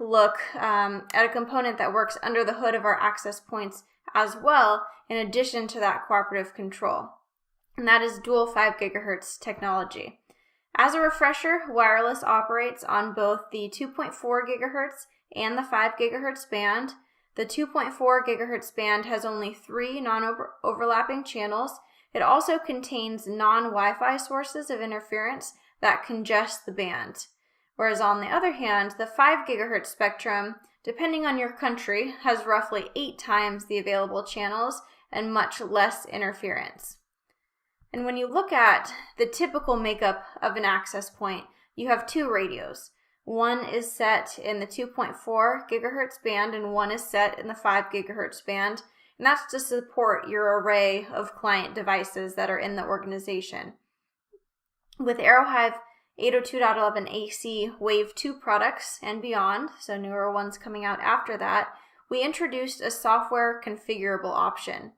look at a component that works under the hood of our access points as well, in addition to that cooperative control, and that is dual 5 GHz technology. As a refresher, wireless operates on both the 2.4 GHz and the 5 GHz band. The 2.4 GHz band has only 3 non-overlapping channels. It also contains non-Wi-Fi sources of interference that congest the band. Whereas on the other hand, the 5 GHz spectrum, depending on your country, has roughly 8 times the available channels and much less interference. And when you look at the typical makeup of an access point, you have 2 radios. One is set in the 2.4 GHz band and one is set in the 5 GHz band. And that's to support your array of client devices that are in the organization. With Aerohive 802.11 AC Wave 2 products and beyond, so newer ones coming out after that, we introduced a software configurable option.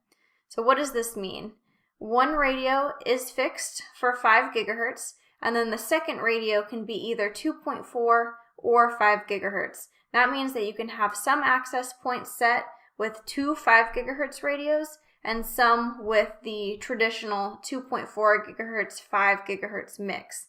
So what does this mean? One radio is fixed for 5 GHz, and then the second radio can be either 2.4 or 5 GHz. That means that you can have some access points set with 2 5 GHz radios and some with the traditional 2.4 GHz 5 GHz mix.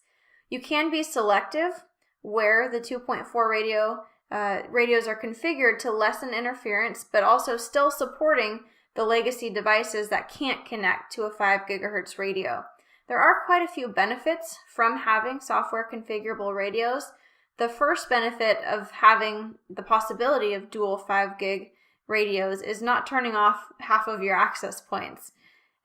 You can be selective where the 2.4 radios are configured to lessen interference, but also still supporting the legacy devices that can't connect to a 5 GHz radio. There are quite a few benefits from having software configurable radios. The first benefit of having the possibility of dual 5 gig radios is not turning off half of your access points.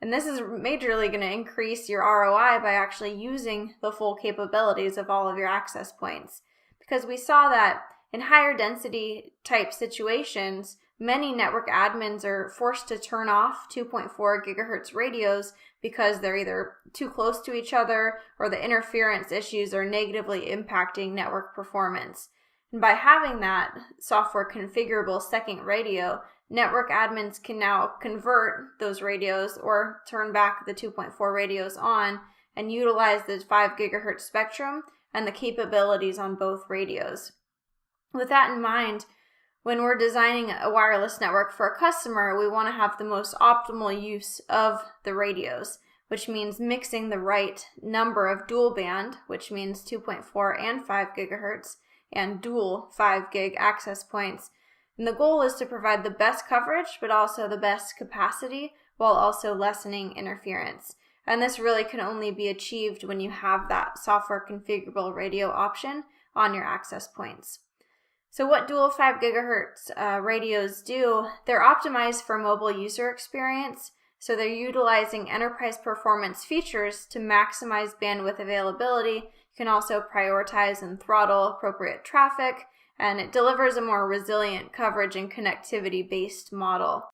And this is majorly going to increase your ROI by actually using the full capabilities of all of your access points. Because we saw that in higher density type situations, many network admins are forced to turn off 2.4 GHz radios because they're either too close to each other or the interference issues are negatively impacting network performance. And by having that software configurable second radio, network admins can now convert those radios or turn back the 2.4 radios on and utilize the 5 GHz spectrum and the capabilities on both radios. With that in mind, when we're designing a wireless network for a customer, we want to have the most optimal use of the radios, which means mixing the right number of dual band, which means 2.4 and 5 GHz, and dual 5 gig access points. And the goal is to provide the best coverage, but also the best capacity, while also lessening interference. And this really can only be achieved when you have that software configurable radio option on your access points. So what dual 5 GHz radios do, they're optimized for mobile user experience. So they're utilizing enterprise performance features to maximize bandwidth availability. You can also prioritize and throttle appropriate traffic, and it delivers a more resilient coverage and connectivity-based model.